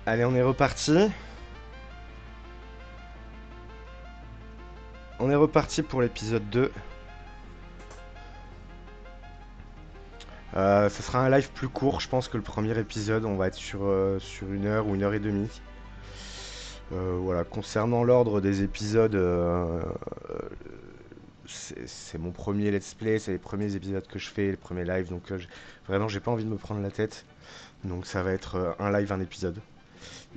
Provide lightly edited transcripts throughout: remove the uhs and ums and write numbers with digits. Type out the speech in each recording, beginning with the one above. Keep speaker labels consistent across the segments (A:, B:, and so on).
A: Allez, on est reparti. On est reparti pour l'épisode 2. Ça sera un live plus court, je pense que le premier épisode, on va être sur 1 heure ou 1 heure et demie. Voilà, concernant l'ordre des épisodes, c'est mon premier let's play, c'est les premiers épisodes que je fais, les premiers lives, donc vraiment j'ai pas envie de me prendre la tête. Donc ça va être un live, un épisode.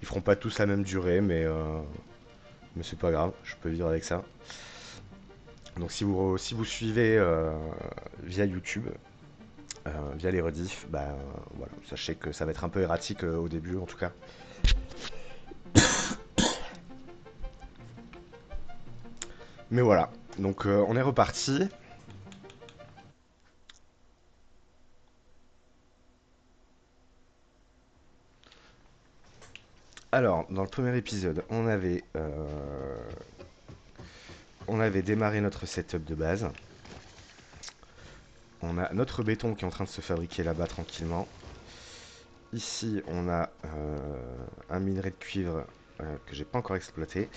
A: Ils feront pas tous la même durée, mais c'est pas grave, je peux vivre avec ça. Donc si vous suivez via YouTube, via les rediffs, bah voilà, sachez que ça va être un peu erratique au début en tout cas. Mais voilà, donc on est reparti. Alors, dans le premier épisode, on avait démarré notre setup de base. On a notre béton qui est en train de se fabriquer là-bas tranquillement. Ici, on a un minerai de cuivre que j'ai pas encore exploité.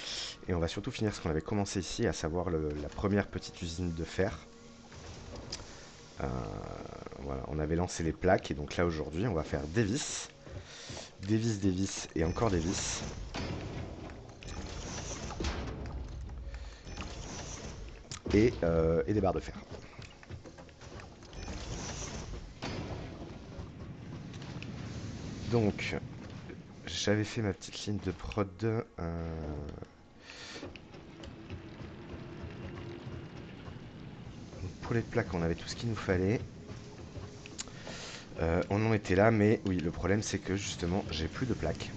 A: Et on va surtout finir ce qu'on avait commencé ici, à savoir la première petite usine de fer. Euh, voilà, on avait lancé les plaques et donc là aujourd'hui, on va faire des vis. Des vis et encore des vis. Et des barres de fer. Donc, j'avais fait ma petite ligne de prod. Pour les plaques, on avait tout ce qu'il nous fallait. On en était là, mais oui, le problème c'est que justement, j'ai plus de plaques.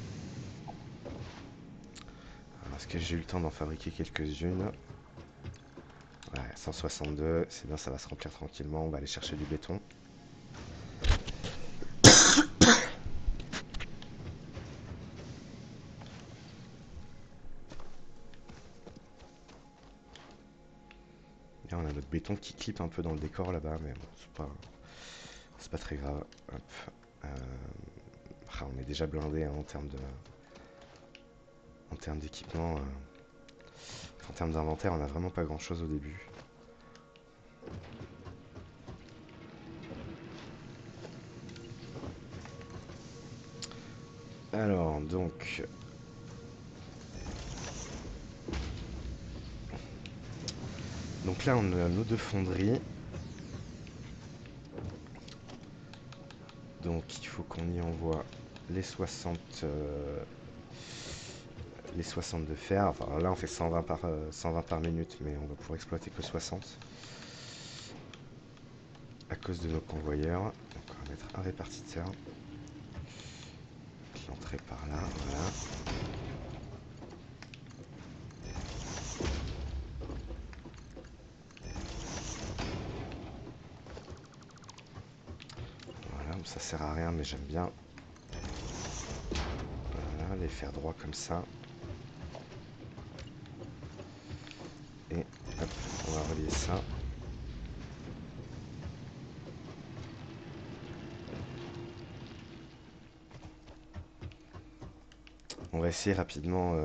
A: Parce que j'ai eu le temps d'en fabriquer quelques-unes. Ouais, 162, c'est bien, ça va se remplir tranquillement. On va aller chercher du béton. Là, on a notre béton qui clip un peu dans le décor là-bas, mais bon, c'est pas très grave. Hop. Euh, on est déjà blindé hein, en termes d'équipement. En termes d'inventaire, on a vraiment pas grand-chose au début. Alors, donc là, on a nos deux fonderies. Donc, il faut qu'on y envoie les 60, les 60 de fer. Enfin, là, on fait 120 par minute, mais on va pouvoir exploiter que 60 à cause de nos convoyeurs. Donc, on va mettre un répartiteur. L'entrée par là, voilà. Voilà, ça sert à rien, mais j'aime bien. Voilà, les faire droit comme ça. Et hop, on va relier ça. On va essayer rapidement,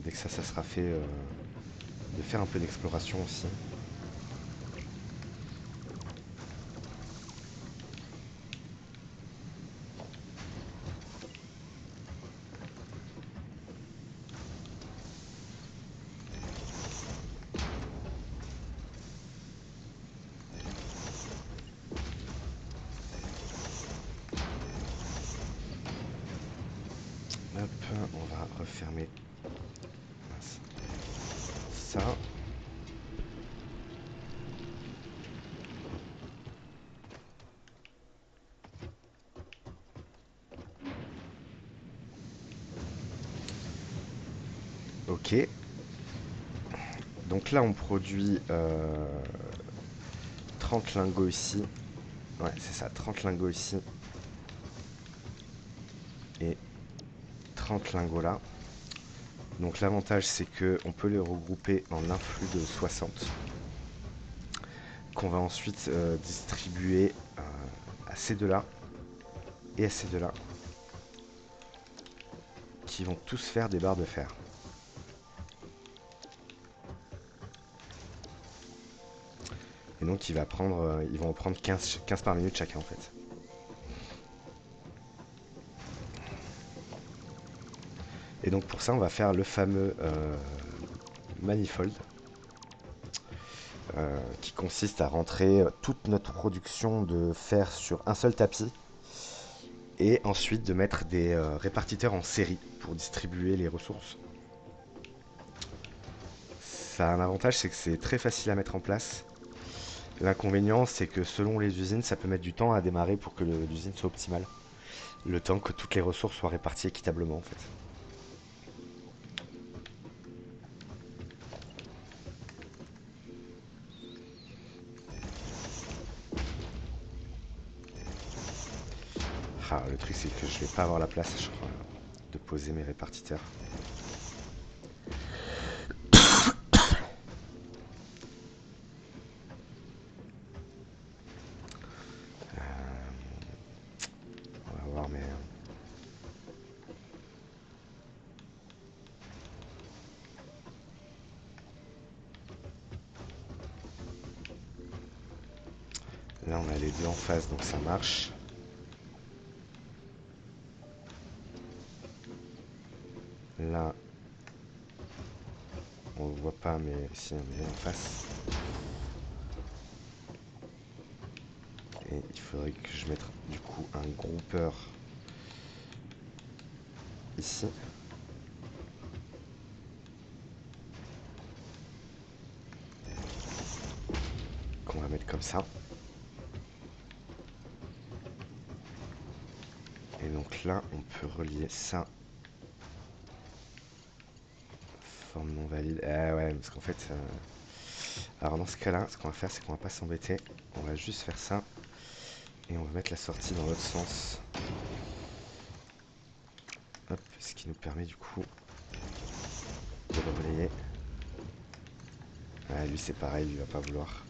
A: dès que ça sera fait, de faire un peu d'exploration aussi. Hop, on va refermer ça. Ok. Donc là, on produit 30 lingots ici. Ouais, c'est ça, 30 lingots ici. Et 30 lingots là. Donc l'avantage, c'est que on peut les regrouper en un flux de 60. Qu'on va ensuite distribuer à ces deux-là et à ces deux-là. donc ils vont tous faire des barres de fer. Et donc ils vont en prendre 15 par minute chacun en fait. Et donc pour ça on va faire le fameux manifold qui consiste à rentrer toute notre production de fer sur un seul tapis et ensuite de mettre des répartiteurs en série pour distribuer les ressources. Ça a un avantage, c'est que c'est très facile à mettre en place. L'inconvénient, c'est que selon les usines, ça peut mettre du temps à démarrer pour que l'usine soit optimale. Le temps que toutes les ressources soient réparties équitablement en fait. Ah, le truc c'est que je vais pas avoir la place, je crois, de poser mes répartiteurs. On va voir, mais là on a les deux en face, donc ça marche. Là, on le voit pas, mais si on est en face. Et il faudrait que je mette du coup un groupeur ici. Qu'on va mettre comme ça. Et donc là, on peut relier ça. Forme non valide. Ah ouais, parce qu'en fait... Alors dans ce cas-là, ce qu'on va faire, c'est qu'on va pas s'embêter. On va juste faire ça. Et on va mettre la sortie dans l'autre sens. Hop, ce qui nous permet du coup de le relayer. Ah, lui c'est pareil, lui va pas vouloir.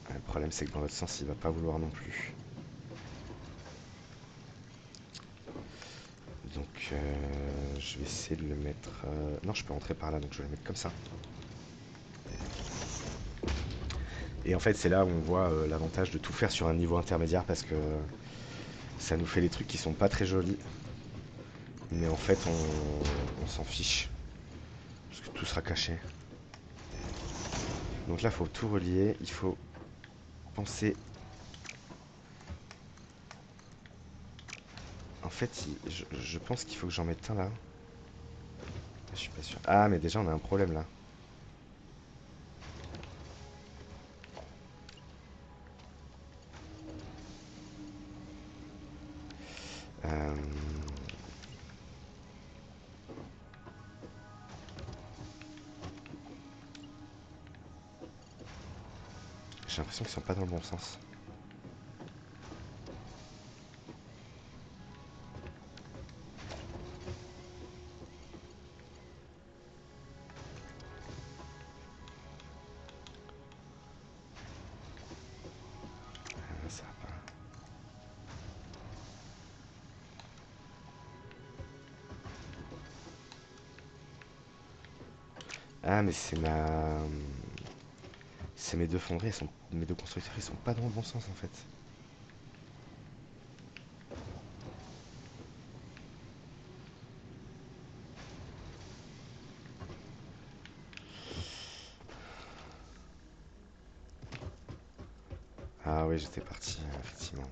A: Ah, le problème c'est que dans l'autre sens, il va pas vouloir non plus. Donc je vais essayer de le mettre... Non, je peux rentrer par là, donc je vais le mettre comme ça. Et en fait, c'est là où on voit l'avantage de tout faire sur un niveau intermédiaire parce que ça nous fait des trucs qui sont pas très jolis. Mais en fait, on s'en fiche. Parce que tout sera caché. Donc là, il faut tout relier. Il faut penser... En fait, je pense qu'il faut que j'en mette un là. Je suis pas sûr. Ah, mais déjà, on a un problème là. Euh, J'ai l'impression qu'ils sont pas dans le bon sens. Ça va pas. Ah, mais c'est mes deux fonderies, mes deux constructeurs, ils sont pas dans le bon sens en fait. Ah oui, j'étais parti, effectivement.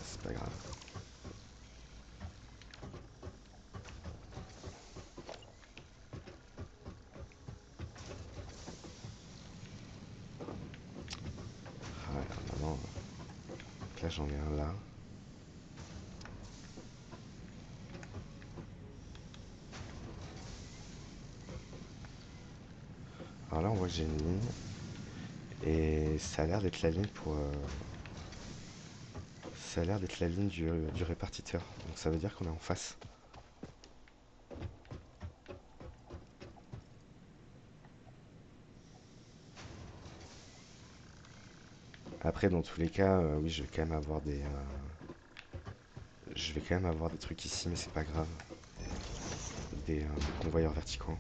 A: C'est pas grave. Ah ouais, maintenant, là j'en ai un là. Alors là, on voit que j'ai une ligne. Et ça a l'air d'être la ligne pour... Ça a l'air d'être la ligne du répartiteur. Donc ça veut dire qu'on est en face. Après, dans tous les cas, oui, je vais quand même avoir des... Je vais quand même avoir des trucs ici, mais c'est pas grave. Des convoyeurs verticaux.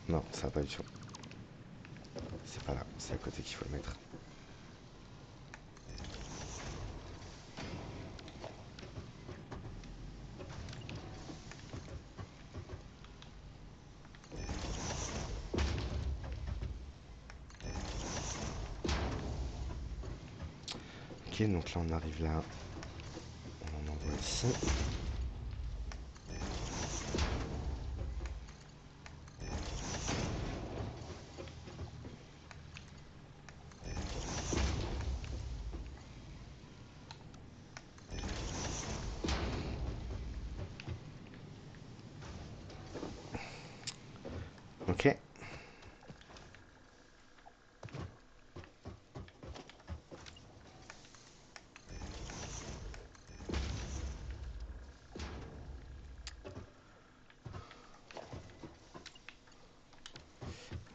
A: Non, ça va pas du tout. C'est pas là, c'est à côté qu'il faut le mettre. Ok, donc là on arrive là. On en envoie ici. Ok.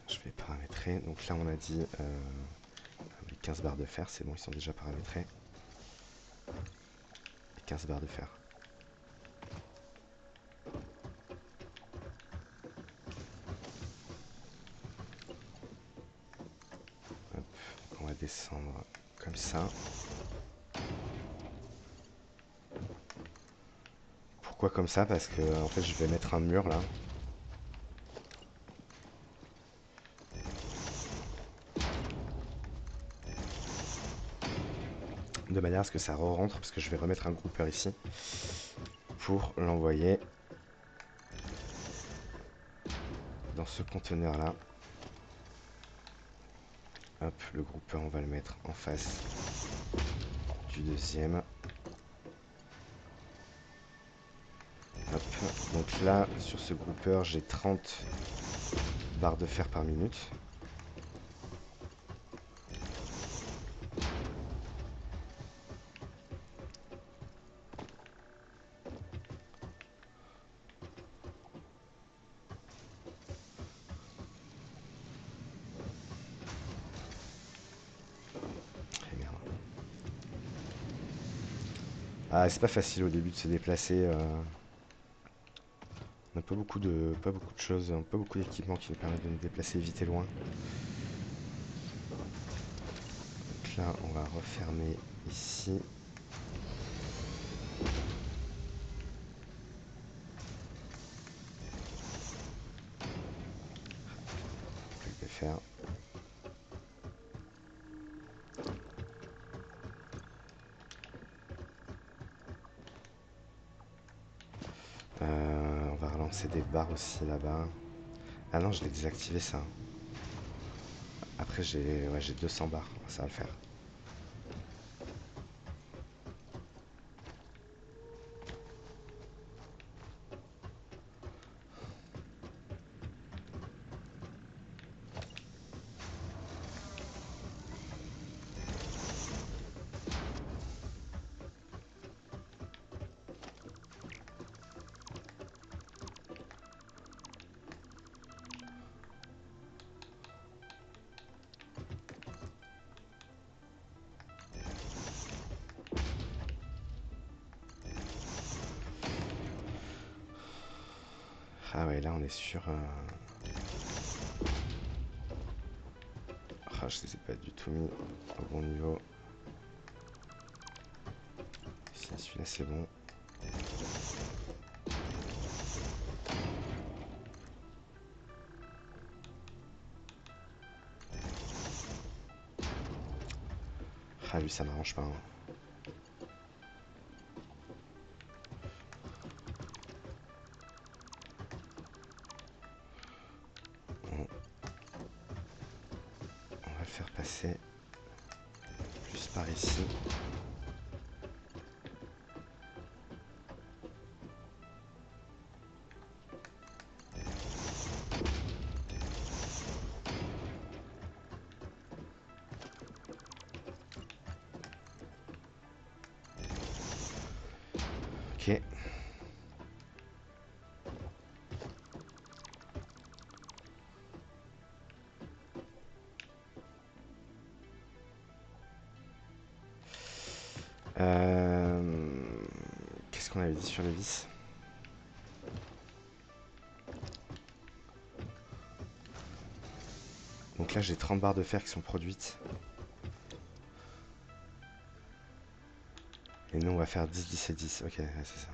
A: Je vais paramétrer. Donc là on a dit les 15 barres de fer, c'est bon, ils sont déjà paramétrés. Les 15 barres de fer. Hop, on va descendre comme ça. Pourquoi comme ça? Parce que en fait je vais mettre un mur là. De manière à ce que ça re-rentre, parce que je vais remettre un groupeur ici pour l'envoyer dans ce conteneur là. Hop, le groupeur on va le mettre en face du deuxième. Hop, donc là sur ce groupeur j'ai 30 barres de fer par minute. Eh merde. Ah, c'est pas facile au début de se déplacer. On n'a pas beaucoup de choses, pas beaucoup d'équipements qui nous permettent de nous déplacer vite et loin. Donc là, on va refermer ici. Plus de faire. On va relancer des barres aussi là-bas. Ah non, je l'ai désactivé ça. Après, j'ai 200 barres, ça va le faire. Ah ouais, là on est sur... Ah, je les ai pas du tout mis au bon niveau. Si, celui-là c'est bon. Ah lui, ça m'arrange pas, hein. On va le faire passer plus par ici. Ok. qu'est-ce qu'on avait dit sur les vis? Donc là j'ai 30 barres de fer qui sont produites. Et nous on va faire 10, 10 et 10. Ok, ouais, c'est ça.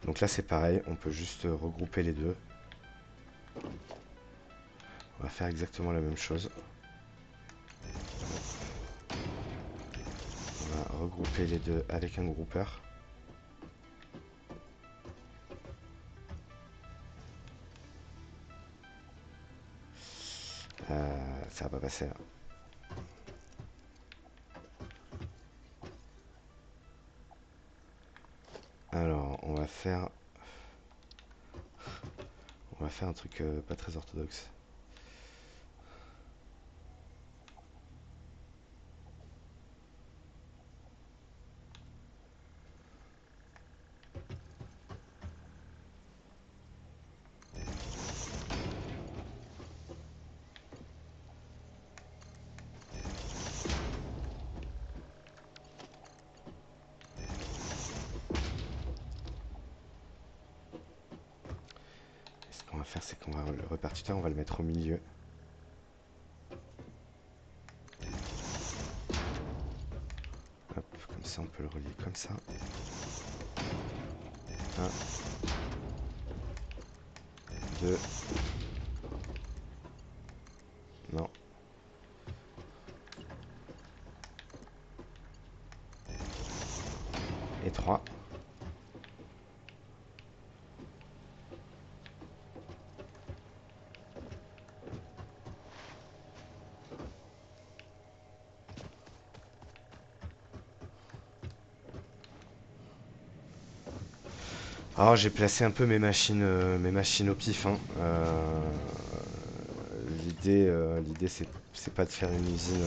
A: Donc là c'est pareil, on peut juste regrouper les deux. On va faire exactement la même chose. On va regrouper les deux avec un groupeur. Ça va pas passer là. Alors, on va faire un truc pas très orthodoxe. Ce qu'on va faire, c'est qu'on va le répartiteur, on va le mettre au milieu. Hop, comme ça, on peut le relier comme ça. 1, 2. Non. Et 3. Alors j'ai placé un peu mes machines au pif, hein. L'idée c'est pas de faire une usine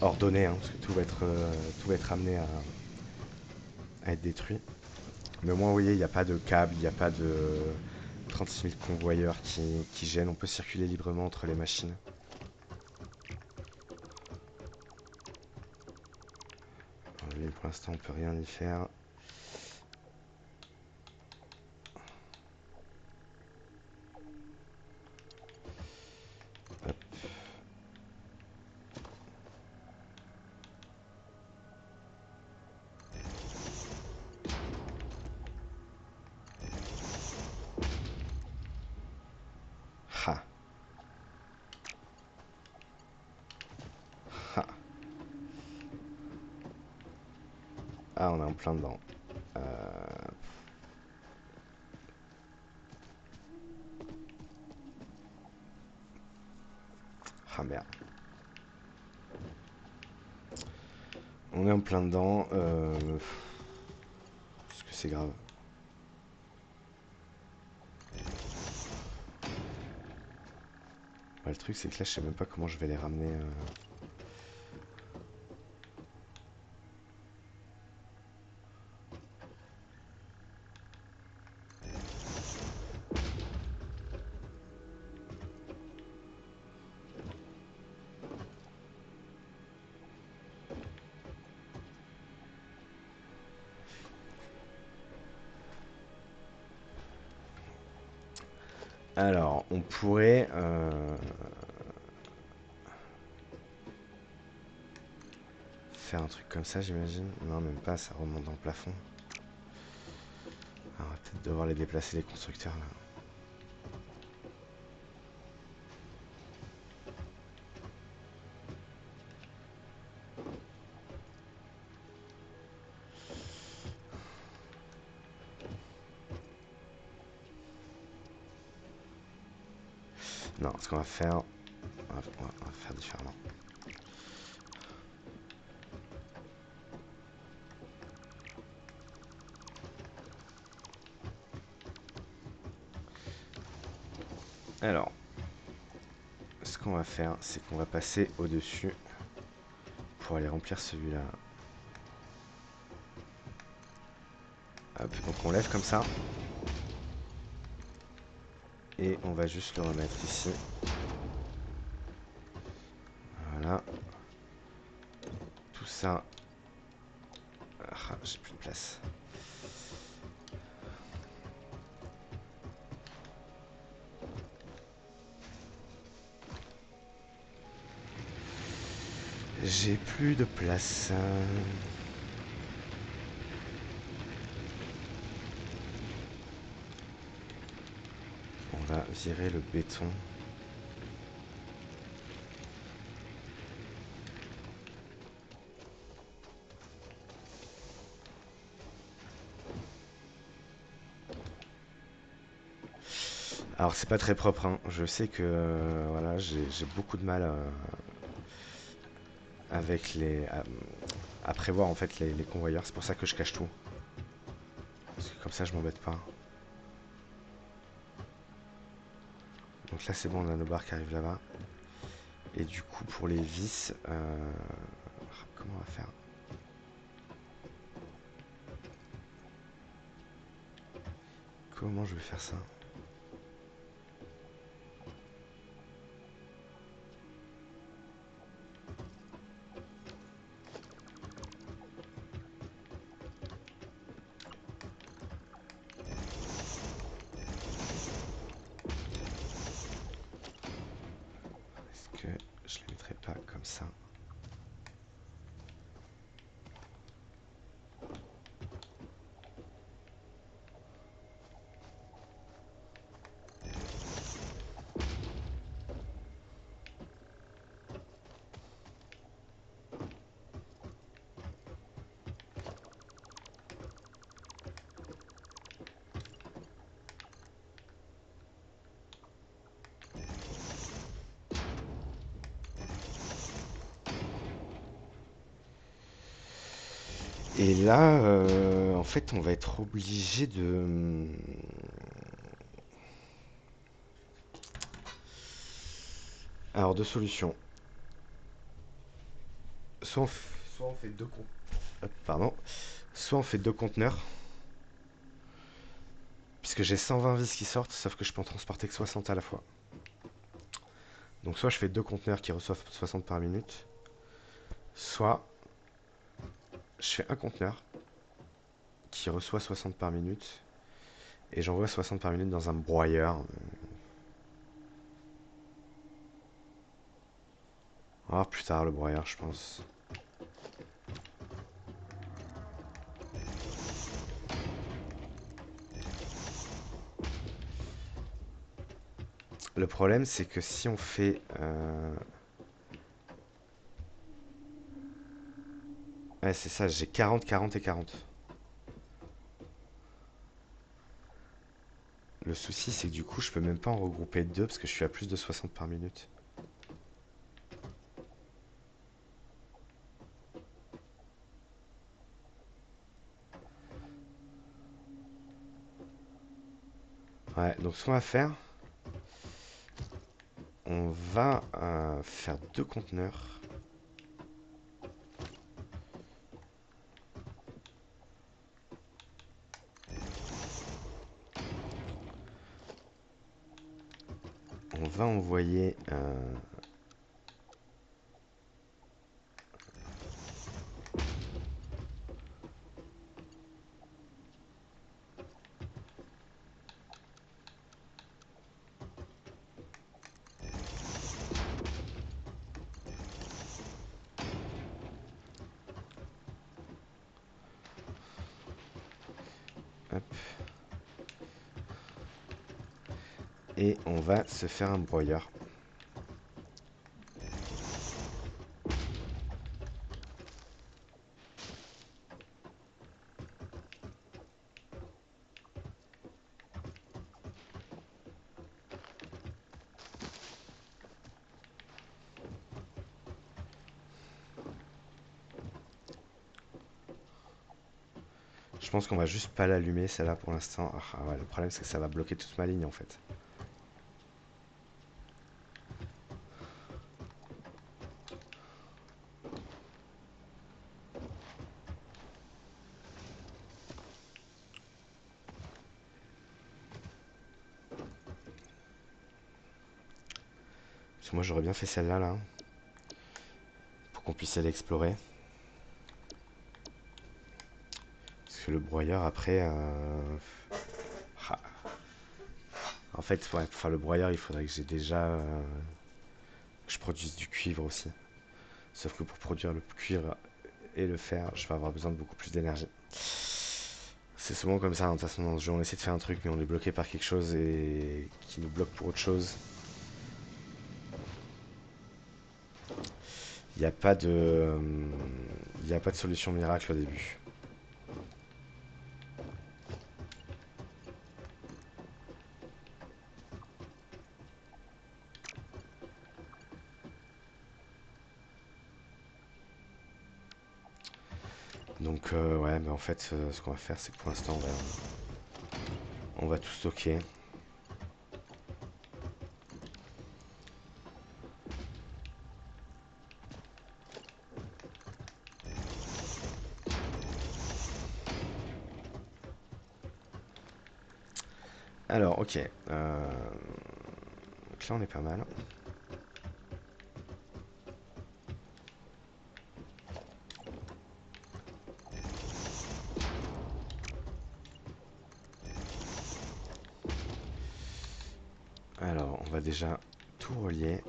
A: ordonnée, hein, parce que tout va être amené à être détruit. Mais au moins, vous voyez, il n'y a pas de câble, il n'y a pas de 36 000 convoyeurs qui gênent. On peut circuler librement entre les machines. Alors, lui, pour l'instant, on peut rien y faire. Hop. Ha. Ha. Ah, on est en plein dedans. Ah merde. On est en plein dedans. Est-ce que c'est grave? Bah, le truc, c'est que là, je sais même pas comment je vais les ramener. Alors, on pourrait faire un truc comme ça, j'imagine. Non, même pas, ça remonte dans le plafond. Alors, on va peut-être devoir les déplacer, les constructeurs, là. Non, ce qu'on va faire, on va faire différemment. Alors, ce qu'on va faire, c'est qu'on va passer au-dessus pour aller remplir celui-là. Hop, donc on lève comme ça. Et on va juste le remettre ici. Voilà. Tout ça. Ah, j'ai plus de place. J'ai plus de place. On va virer le béton. Alors c'est pas très propre, hein. Je sais que voilà, j'ai beaucoup de mal avec à prévoir en fait les convoyeurs. C'est pour ça que je cache tout. Parce que comme ça je m'embête pas. Donc là c'est bon, on a nos barres qui arrivent là-bas. Et du coup pour les vis, comment on va faire? Comment je vais faire ça? Est-ce que je les mettrai pas comme ça? Et là, en fait, on va être obligé de... Alors, deux solutions. Soit on fait deux pardon. Soit on fait deux conteneurs. Puisque j'ai 120 vis qui sortent, sauf que je peux en transporter que 60 à la fois. Donc soit je fais deux conteneurs qui reçoivent 60 par minute. Soit je fais un conteneur qui reçoit 60 par minute. Et j'envoie 60 par minute dans un broyeur. On va voir plus tard le broyeur, je pense. Le problème, c'est que si on fait... Ouais, c'est ça, j'ai 40, 40 et 40. Le souci, c'est que du coup, je peux même pas en regrouper deux parce que je suis à plus de 60 par minute. Ouais, donc ce qu'on va faire, on va faire deux conteneurs. On va envoyer hop, et on va se faire un broyeur. Je pense qu'on va juste pas l'allumer celle-là pour l'instant. Ah ouais, le problème c'est que ça va bloquer toute ma ligne en fait. Parce que moi j'aurais bien fait celle-là là, pour qu'on puisse aller explorer. Parce que le broyeur après... ah, en fait, ouais, pour faire le broyeur, il faudrait que j'ai déjà... que je produise du cuivre aussi. Sauf que pour produire le cuivre et le fer, je vais avoir besoin de beaucoup plus d'énergie. C'est souvent comme ça, hein. De toute façon, dans ce jeu, on essaie de faire un truc, mais on est bloqué par quelque chose et qui nous bloque pour autre chose. Il n'y a pas de... Il n'y a pas de solution miracle au début. Donc ouais, mais en fait, ce qu'on va faire, c'est que pour l'instant, on va tout stocker. Alors, ok. Donc là, on est pas mal. Alors, on va déjà tout relier.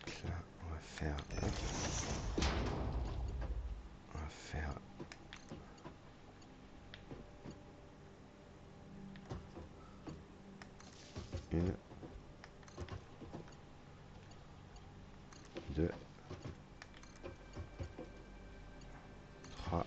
A: Donc là, on va faire... hop, on va faire une, deux, trois.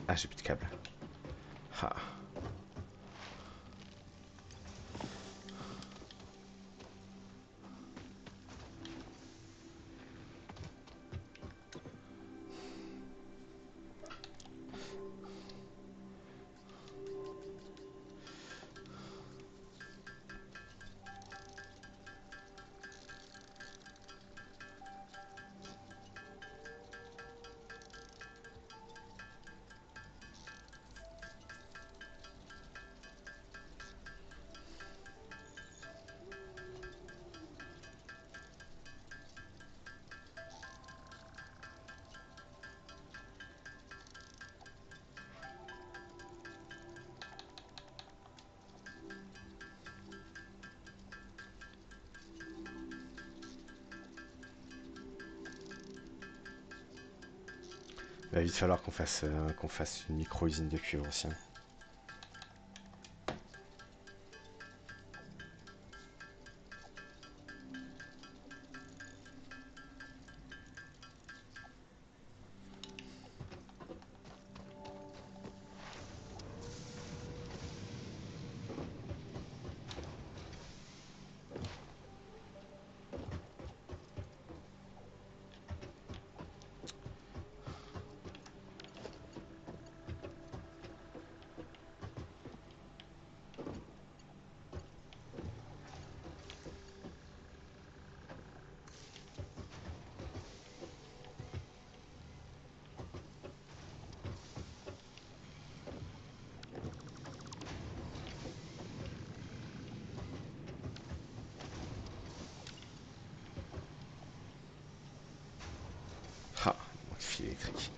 A: Ah, j'ai plus de câble. Ah. Il va vite falloir qu'on fasse une micro-usine de cuivre aussi, hein. Ah, mon fil électrique.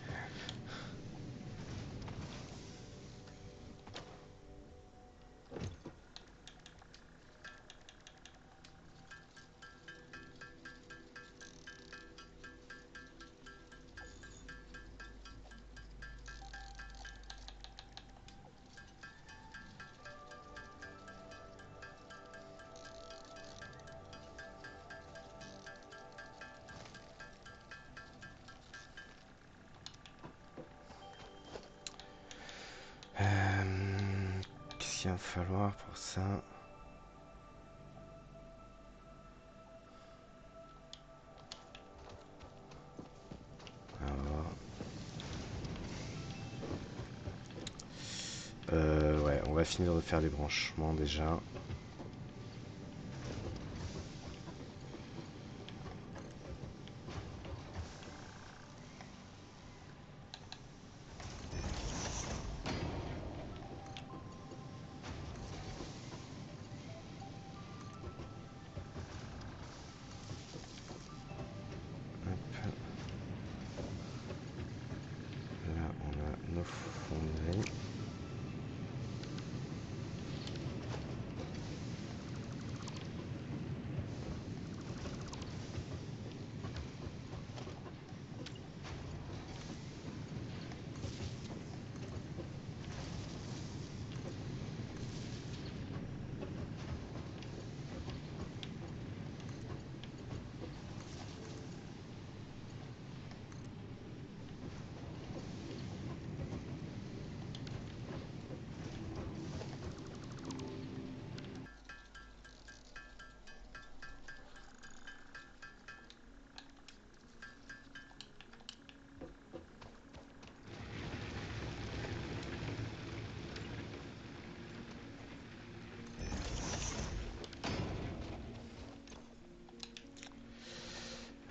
A: qu'il va falloir pour ça? Ouais, on va finir de faire les branchements déjà. Là, on a nos fonderies.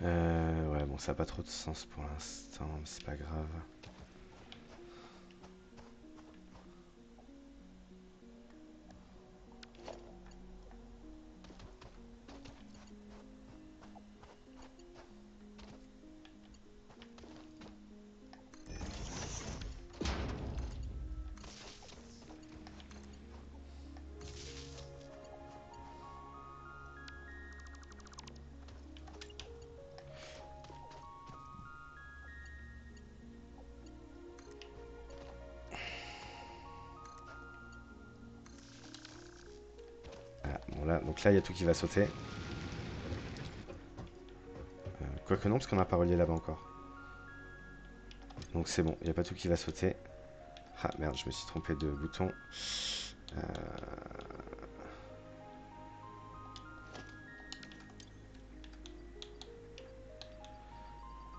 A: Ouais, bon, ça n'a pas trop de sens pour l'instant, mais c'est pas grave. Ah, bon là, donc là, il y a tout qui va sauter. Quoique non, parce qu'on n'a pas relié là-bas encore. Donc c'est bon, il n'y a pas tout qui va sauter. Ah merde, je me suis trompé de bouton.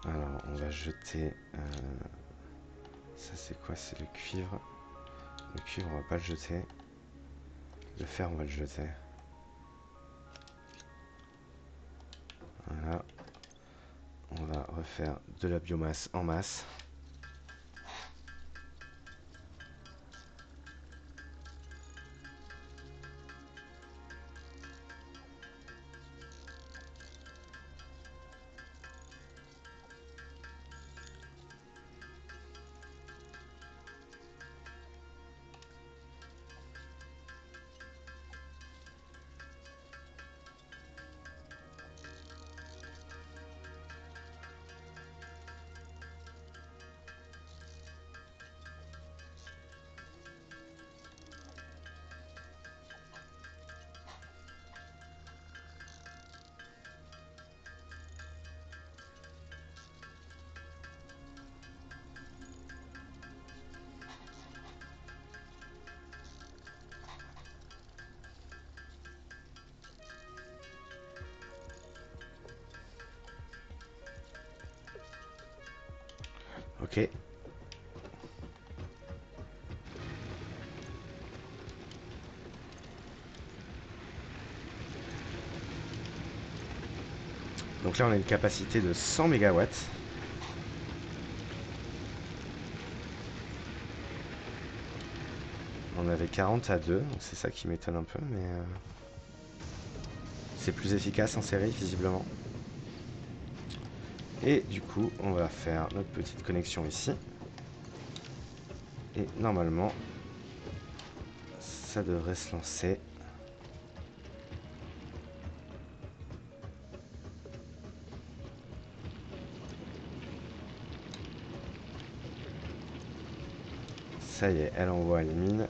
A: Alors, on va jeter... ça c'est quoi? C'est le cuivre. Le cuivre, on va pas le jeter. Le fer, on va le jeter. Voilà. On va refaire de la biomasse en masse. Ok. Donc là, on a une capacité de 100 mégawatts. On avait 40 à 2, donc c'est ça qui m'étonne un peu, mais c'est plus efficace en série, visiblement. Et du coup, on va faire notre petite connexion ici. Et normalement, ça devrait se lancer. Ça y est, elle envoie les mines.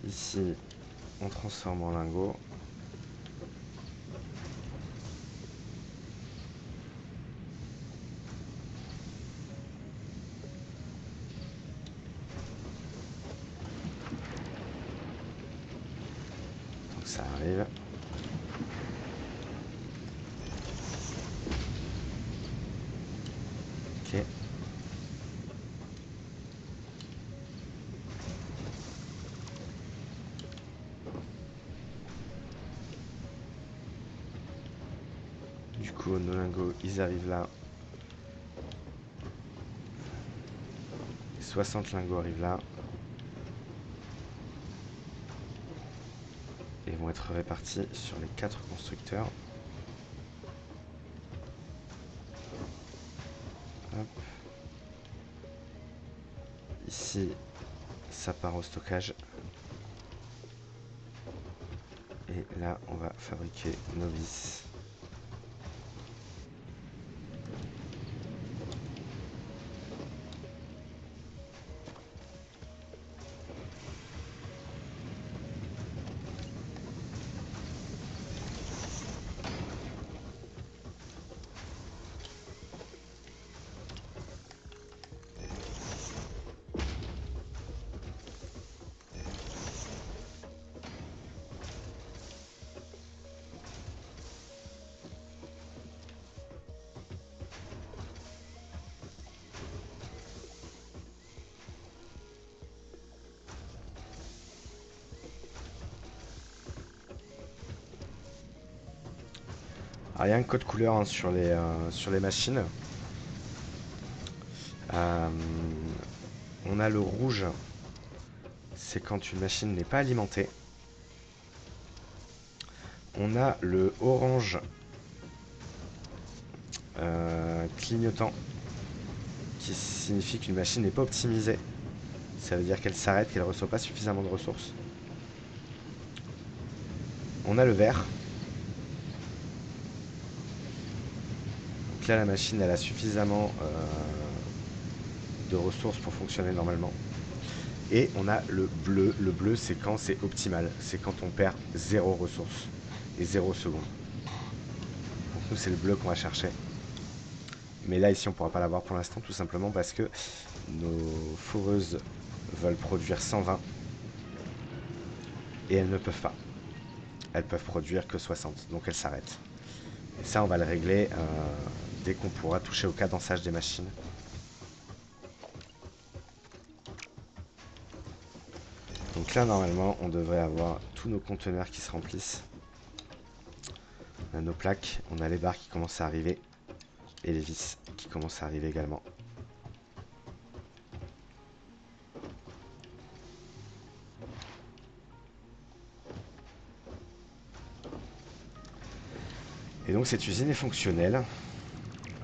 A: Ici, on transforme en lingots. ça arrive. Ok. Du coup, nos lingots, ils arrivent là. 60 lingots arrivent là. Et vont être répartis sur les 4 constructeurs. Hop. Ici, ça part au stockage. Et là, on va fabriquer nos vis. Alors, il y a un code couleur hein, sur les machines. Euh, on a le rouge, c'est quand une machine n'est pas alimentée. On a le orange clignotant, qui signifie qu'une machine n'est pas optimisée. Ça veut dire qu'elle s'arrête, qu'elle ne reçoit pas suffisamment de ressources. On a le vert. Donc là, la machine, elle a suffisamment de ressources pour fonctionner normalement. Et on a le bleu. Le bleu, c'est quand c'est optimal. C'est quand on perd 0 ressources et 0 secondes. Donc nous, c'est le bleu qu'on va chercher. Mais là, ici, on ne pourra pas l'avoir pour l'instant, tout simplement parce que nos foreuses veulent produire 120. Et elles ne peuvent pas. Elles peuvent produire que 60. Donc elles s'arrêtent. Et ça, on va le régler dès qu'on pourra toucher au cadençage des machines. Donc là, normalement, on devrait avoir tous nos conteneurs qui se remplissent. On a nos plaques, on a les barres qui commencent à arriver. Et les vis qui commencent à arriver également. Et donc cette usine est fonctionnelle.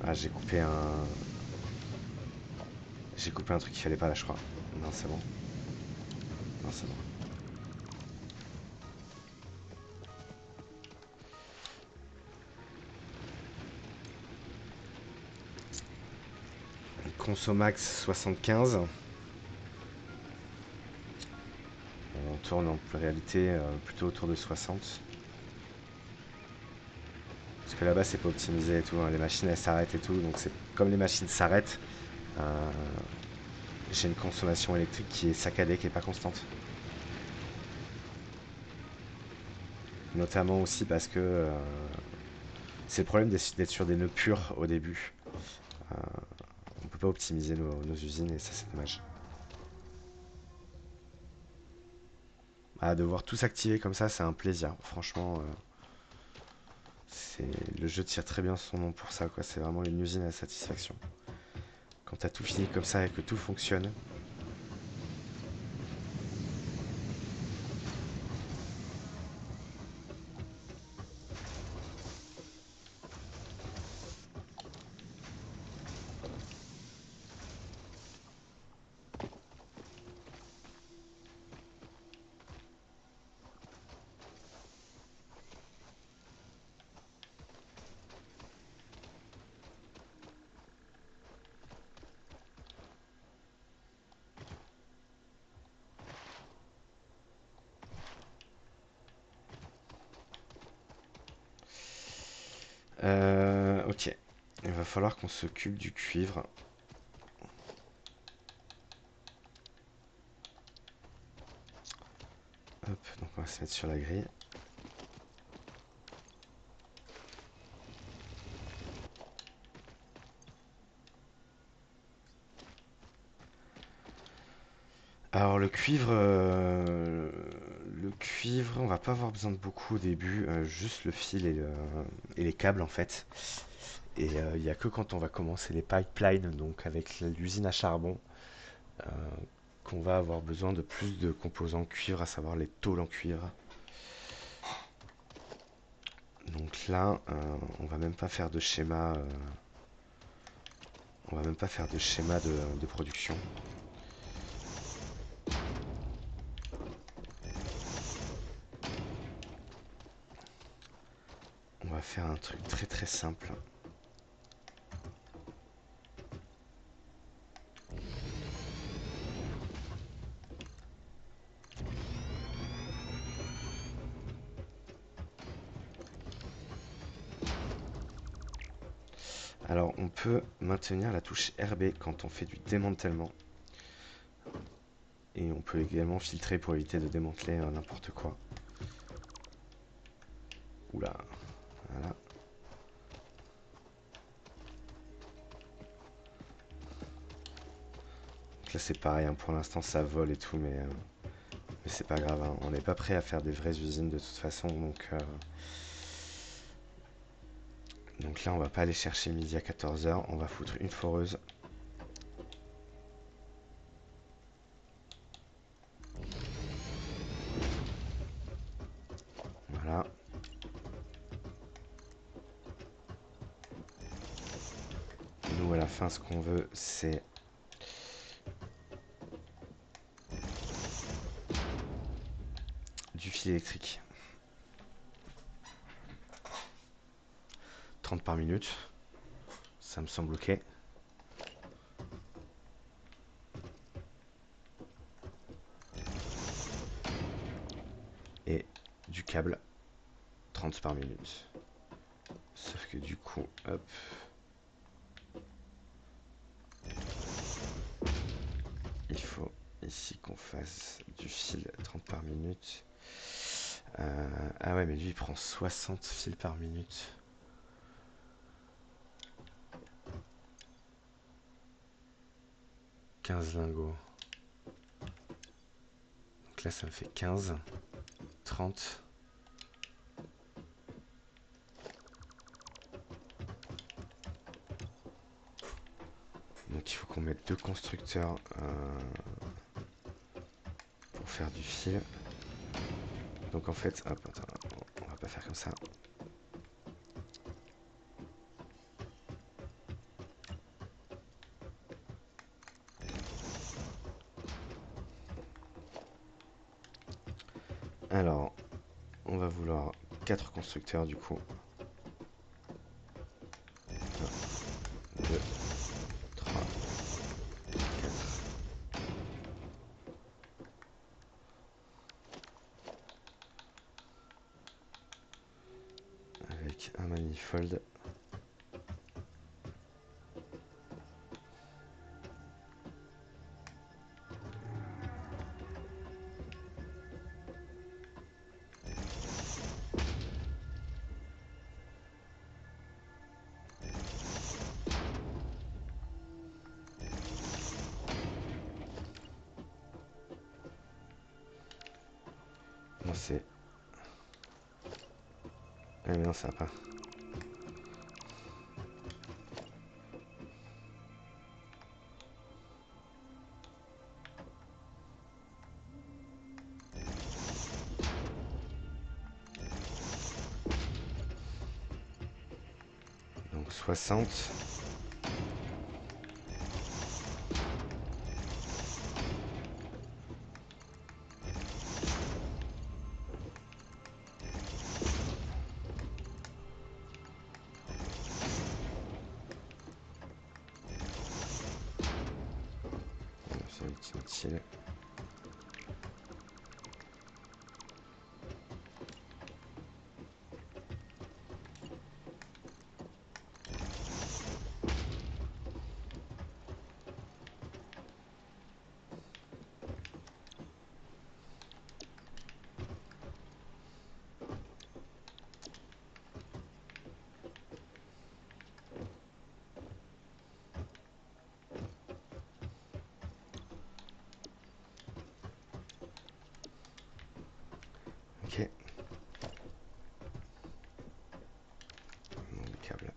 A: Ah, j'ai coupé un... J'ai coupé un truc qu'il fallait pas là, je crois. Non, c'est bon. Non, c'est bon. Consomax 75. On tourne en réalité plutôt autour de 60. Parce que là-bas, c'est pas optimisé et tout. Hein. Les machines, elles s'arrêtent et tout. Donc, c'est comme les machines s'arrêtent, euh, j'ai une consommation électrique qui est saccadée, qui est pas constante. Notamment aussi parce que c'est le problème d'être sur des nœuds purs au début. Euh, on peut pas optimiser nos usines et ça, c'est dommage. Ah, de voir tout s'activer comme ça, c'est un plaisir. Franchement, le jeu tire très bien son nom pour ça, quoi. C'est vraiment une usine à satisfaction. Quand t'as tout fini comme ça et que tout fonctionne. Ok. Il va falloir qu'on s'occupe du cuivre. Hop, donc on va se mettre sur la grille. Alors le cuivre, on va pas avoir besoin de beaucoup au début, juste le fil et les câbles en fait. Et il n'y a que quand on va commencer les pipelines, donc avec l'usine à charbon, euh, qu'on va avoir besoin de plus de composants cuivre, à savoir les tôles en cuivre. Donc là, on va même pas faire de schéma, on va même pas faire de schéma de production. On va faire un truc très très simple. Alors on peut maintenir la touche RB quand on fait du démantèlement. Et on peut également filtrer pour éviter de démanteler n'importe quoi. Oula, voilà. Donc là c'est pareil, hein, pour l'instant ça vole et tout, mais c'est pas grave, hein. On n'est pas prêt à faire des vraies usines de toute façon, donc là on va pas aller chercher midi à 14h, on va foutre une foreuse. Voilà. Nous à la fin ce qu'on veut c'est du fil électrique. 30 par minute, ça me semble ok. Et du câble, 30 par minute. Sauf que du coup, hop, il faut ici qu'on fasse du fil 30 par minute. Ah ouais, mais lui il prend 60 fils par minute. 15 lingots. Donc là ça me fait 15, 30. Donc il faut qu'on mette deux constructeurs pour faire du fil. Donc en fait, hop, attends, on va pas faire comme ça. Alors, on va vouloir 4 constructeurs du coup. 1, 2, 3, 4. Avec un manifold. Non, c'est. Ah, mais non, ça va pas. Donc 60. C'est utile. Ok. Le câble.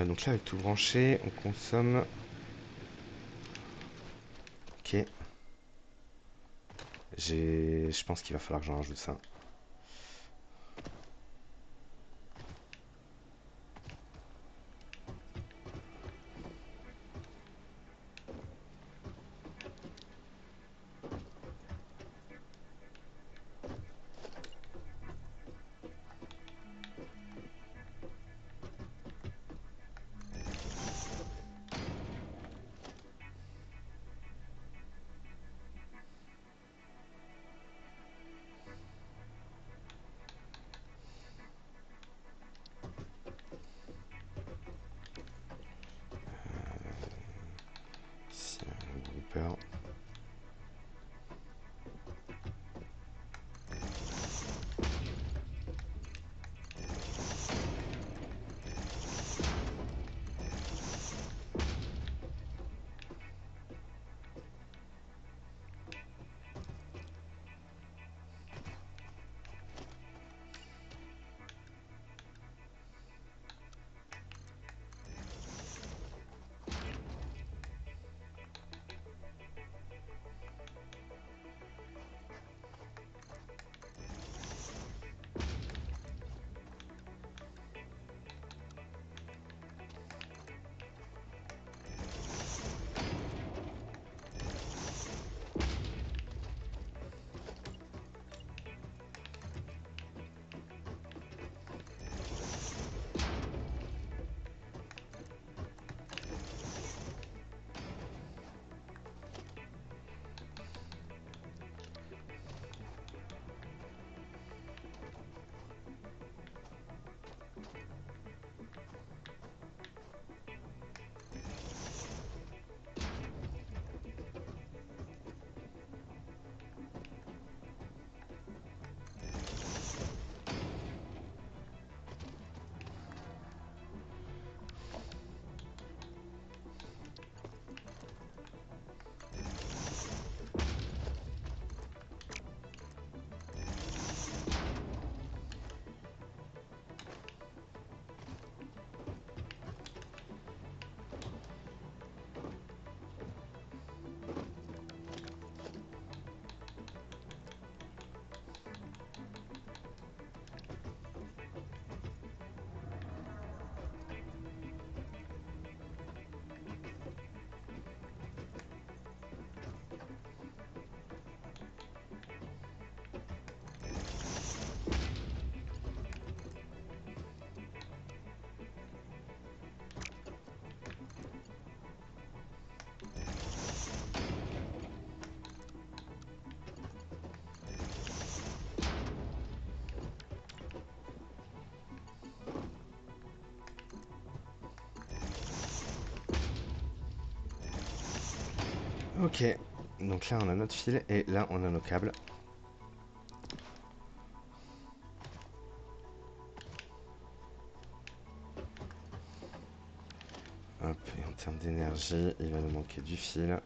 A: Donc là, avec tout branché, on consomme. Ok. Je pense qu'il va falloir que j'en rajoute ça. Ici, un groupeur. Ok, donc là on a notre fil et là on a nos câbles. Hop, et en termes d'énergie, il va nous manquer du fil.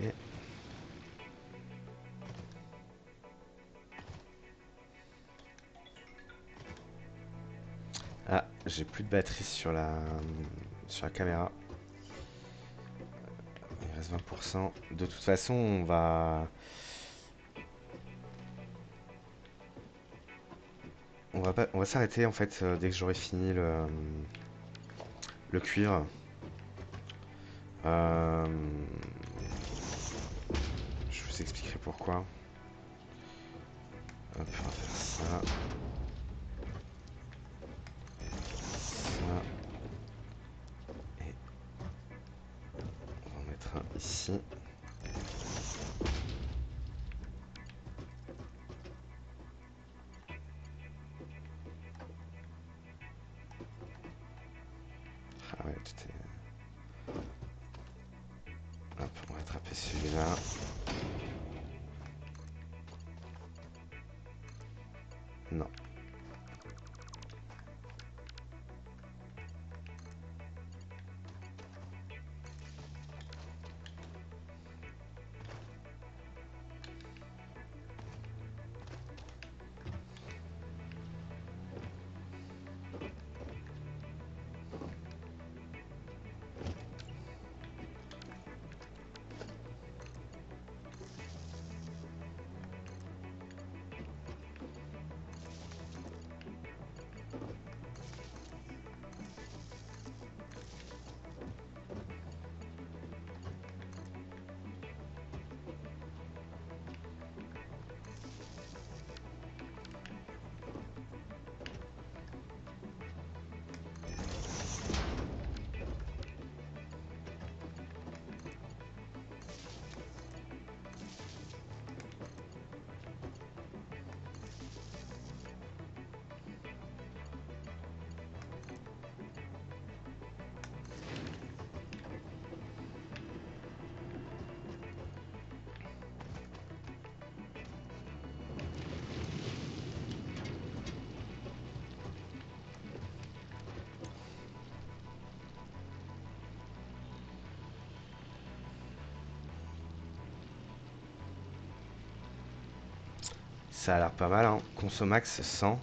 A: Ok. Ah, j'ai plus de batterie sur la caméra. Il reste 20%. De toute façon, on va s'arrêter en fait dès que j'aurai fini le cuivre. Euh, je vous expliquerai pourquoi. Hop, on va faire ça, ça, et on va en mettre un ici. Ah ouais, tout est... Hop, on va attraper celui-là. Non. Ça a l'air pas mal, hein. Consomax 100.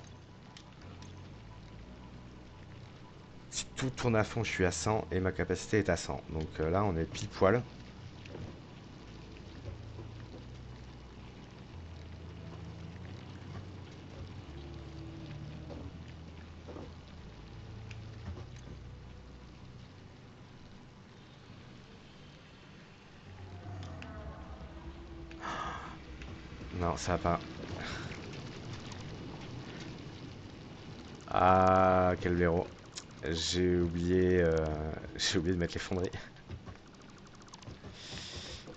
A: Si tout tourne à fond, je suis à 100 et ma capacité est à 100. Donc là, on est pile poil. Non, ça va pas. Ah, quel blaireau. J'ai oublié de mettre les fonderies.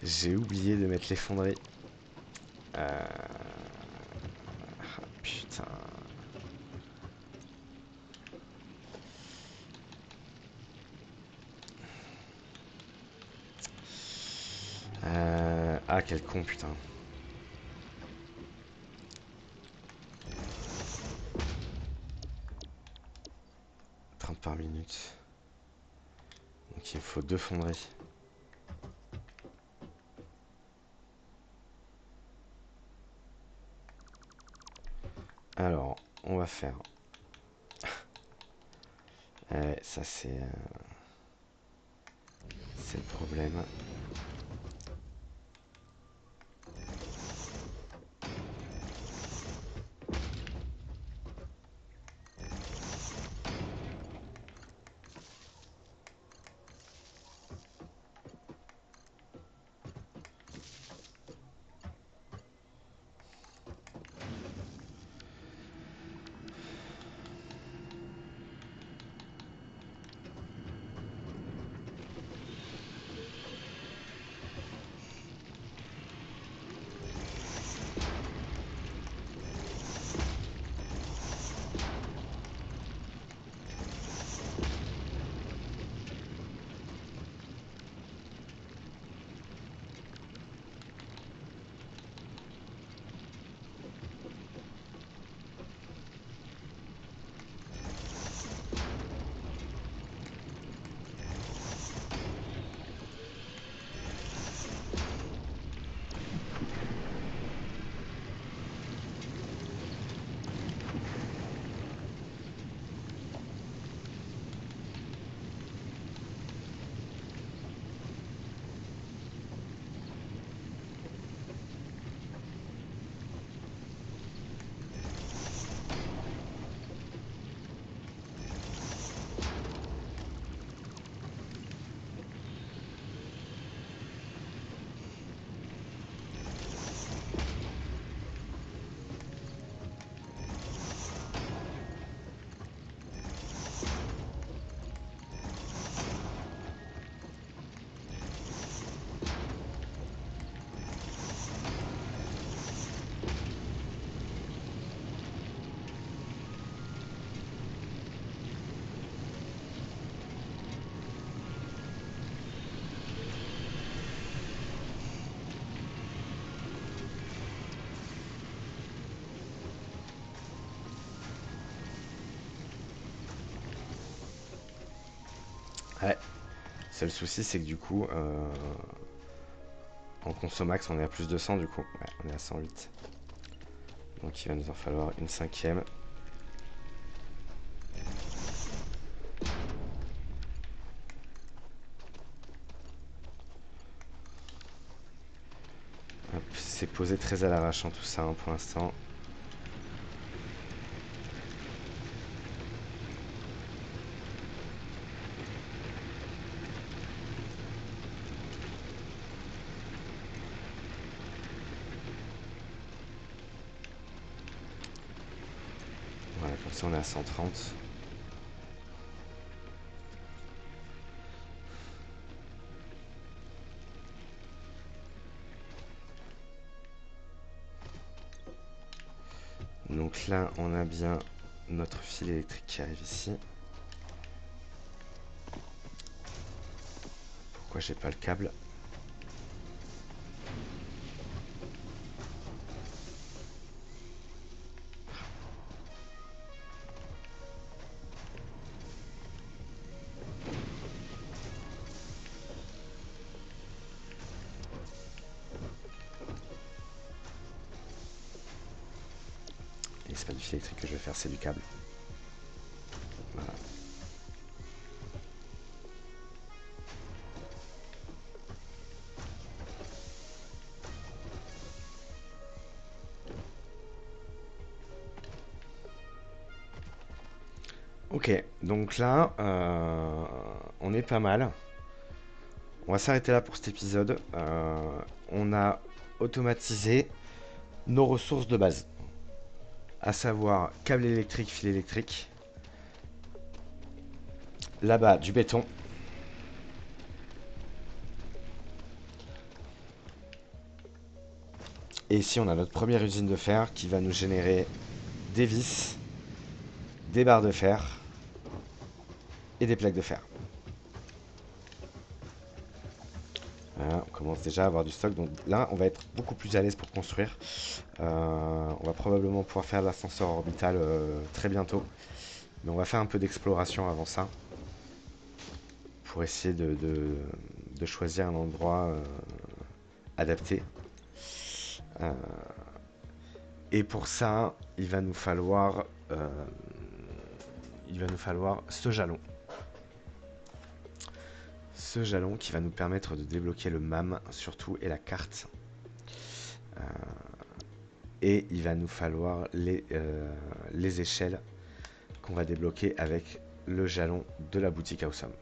A: J'ai oublié de mettre les fonderies. Putain. Ah, quel con, putain. 30 par minute. Donc il me faut 2 fonderies. Alors, on va faire. Ça c'est le problème. Ouais. Seul souci, c'est que du coup, en consommax, on est à plus de 100 du coup. Ouais, on est à 108. Donc il va nous en falloir une cinquième. C'est posé très à l'arrache tout ça hein, pour l'instant. Voilà, comme ça on est à 130. Donc là, on a bien notre fil électrique qui arrive ici. Pourquoi j'ai pas le câble? Et c'est pas du fil électrique que je vais faire, c'est du câble. Voilà. Ok, donc là, on est pas mal. On va s'arrêter là pour cet épisode. On a automatisé nos ressources de base, à savoir câble électrique, fil électrique. Là-bas, du béton. Et ici, on a notre première usine de fer qui va nous générer des vis, des barres de fer et des plaques de fer. Voilà, on commence déjà à avoir du stock. Donc là, on va être beaucoup plus à l'aise pour construire. On va probablement pouvoir faire l'ascenseur orbital très bientôt. Mais on va faire un peu d'exploration avant ça. Pour essayer de choisir un endroit adapté. Euh, et pour ça, euh, il va nous falloir ce jalon. Ce jalon qui va nous permettre de débloquer le MAM surtout et la carte. Euh, et il va nous falloir les échelles qu'on va débloquer avec le jalon de la boutique Awesome.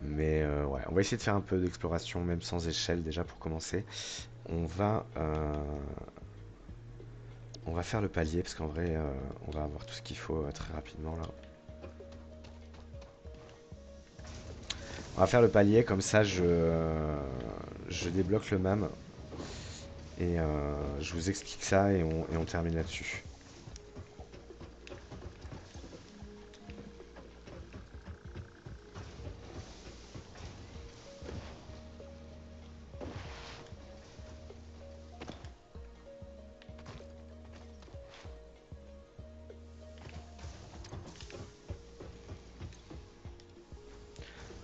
A: Mais ouais, on va essayer de faire un peu d'exploration même sans échelle déjà pour commencer. On va, euh, on va faire le palier parce qu'en vrai on va avoir tout ce qu'il faut très rapidement là. On va faire le palier comme ça je débloque le MAM et je vous explique ça et on termine là-dessus.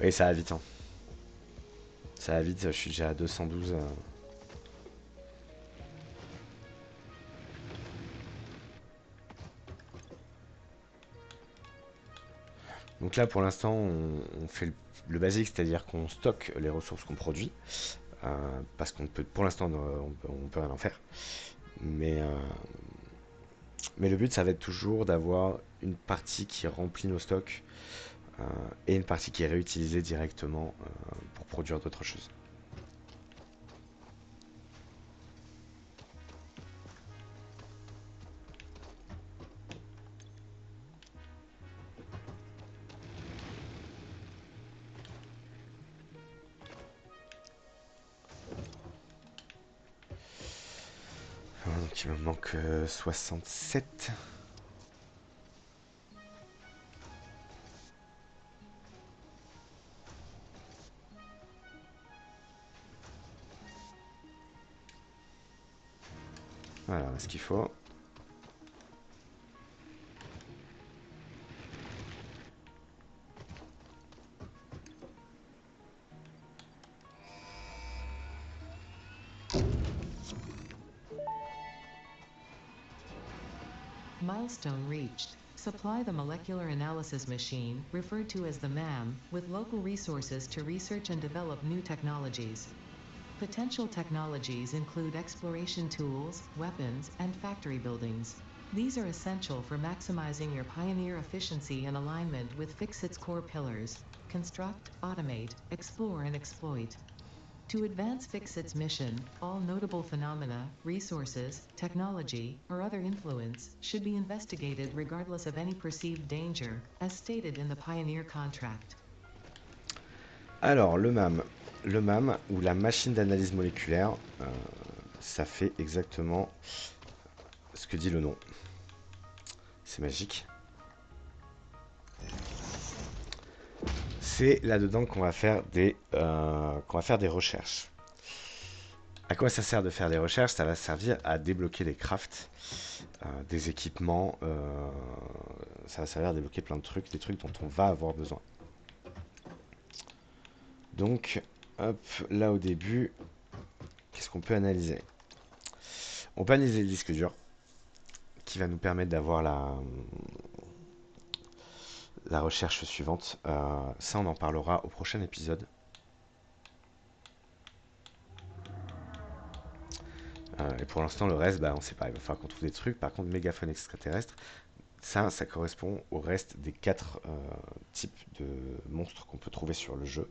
A: Oui, ça va vite hein. Ça va vite, je suis déjà à 212. Donc là pour l'instant on fait le basique, c'est-à-dire qu'on stocke les ressources qu'on produit. Parce qu'on peut, pour l'instant on peut rien en faire. Mais, euh, mais le but ça va être toujours d'avoir une partie qui remplit nos stocks euh, et une partie qui est réutilisée directement pour produire d'autres choses. Donc il me manque 67. Voilà ce qu'il faut.
B: Milestone reached. Supply the molecular analysis machine, referred to as the MAM, with local resources to research and develop new technologies. Potential technologies include exploration tools, weapons, and factory buildings. These are essential for maximizing your Pioneer efficiency and alignment with Fixit's core pillars: construct, automate, explore, and exploit. To advance Fixit's mission, all notable phenomena, resources, technology, or other influence should be investigated regardless of any perceived danger, as stated in the Pioneer contract.
A: Alors, le MAM, ou la machine d'analyse moléculaire, ça fait exactement ce que dit le nom. C'est magique. C'est là-dedans qu'on va faire des recherches. À quoi ça sert de faire des recherches? Ça va servir à débloquer des crafts, des équipements. Ça va servir à débloquer plein de trucs, des trucs dont on va avoir besoin. Donc, hop, là au début, qu'est-ce qu'on peut analyser? On peut analyser le disque dur, qui va nous permettre d'avoir la recherche suivante. Ça, on en parlera au prochain épisode. Et pour l'instant, le reste, on sait pas. Il va falloir qu'on trouve des trucs. Par contre, mégaphone extraterrestre, ça correspond au reste des 4 types de monstres qu'on peut trouver sur le jeu.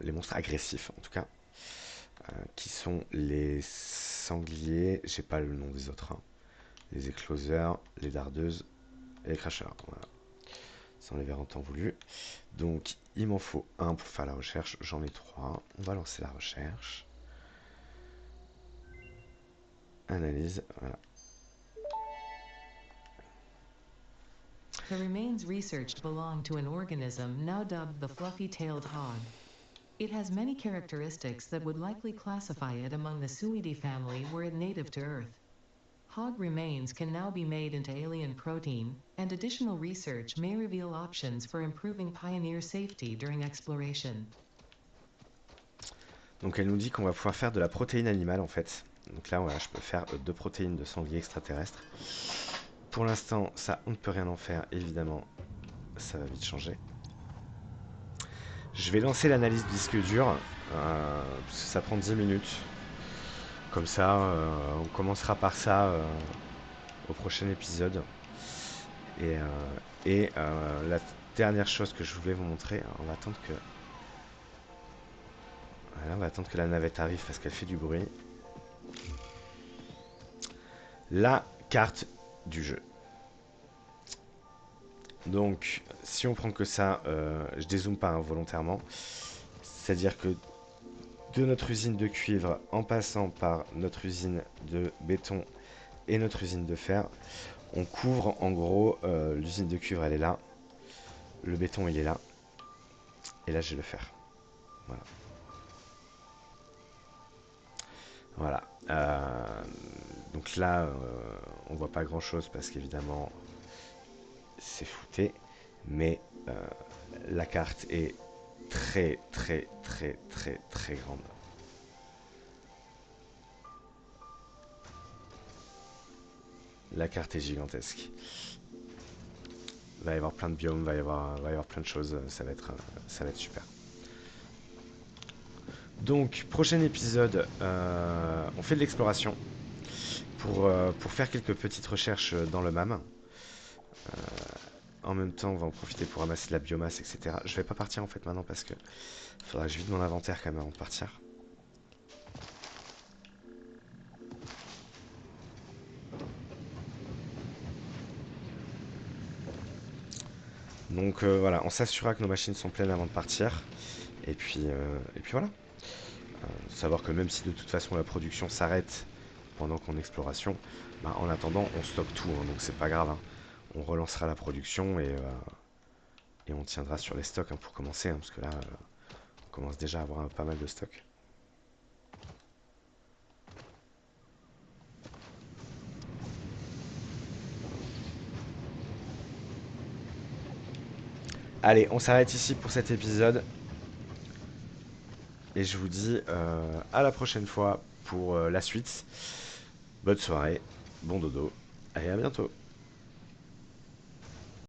A: Les monstres agressifs, en tout cas. Qui sont les sangliers. J'ai pas le nom des autres. Les écloseurs, les dardeuses et les cracheurs. Voilà. Sans les verres en temps voulu. Donc, il m'en faut un pour faire la recherche. J'en ai 3. On va lancer la recherche. Analyse, voilà.
B: The remains researched belong to an organism now dubbed the fluffy-tailed hog. It has many characteristics that would likely classify it among the Suidae family were it native to Earth. Hog remains can now be made into alien protein, and additional research may reveal options for improving Pioneer safety during exploration.
A: Donc elle nous dit qu'on va pouvoir faire de la protéine animale en fait. Donc là, voilà, je peux faire 2 protéines de sanglier extraterrestre. Pour l'instant, ça, on ne peut rien en faire, évidemment. Ça va vite changer. Je vais lancer l'analyse du disque dur, parce que ça prend 10 minutes. Comme ça, on commencera par ça au prochain épisode. Et la dernière chose que je voulais vous montrer, on va attendre que... Voilà, on va attendre que la navette arrive parce qu'elle fait du bruit. La carte du jeu. Donc, si on prend que ça, je dézoome pas volontairement. C'est-à-dire que de notre usine de cuivre, en passant par notre usine de béton et notre usine de fer, on couvre en gros, l'usine de cuivre elle est là, le béton il est là, et là j'ai le fer. Voilà. Voilà. Donc là, on voit pas grand chose parce qu'évidemment c'est flouté, mais la carte est très très très très très grande. La carte est gigantesque. Il va y avoir plein de biomes, il va y avoir plein de choses, ça va être super. Donc, prochain épisode, on fait de l'exploration pour faire quelques petites recherches dans le MAM. En même temps, on va en profiter pour ramasser de la biomasse, etc. Je vais pas partir en fait maintenant parce que faudra que je vide mon inventaire quand même avant de partir. Donc voilà, on s'assurera que nos machines sont pleines avant de partir. Et puis voilà. Savoir que même si de toute façon la production s'arrête pendant qu'on est exploration, en attendant on stocke tout, donc c'est pas grave. On relancera la production et on tiendra sur les stocks pour commencer, parce que là on commence déjà à avoir pas mal de stocks. Allez, on s'arrête ici pour cet épisode. Et je vous dis à la prochaine fois pour la suite. Bonne soirée, bon dodo Allez, à bientôt.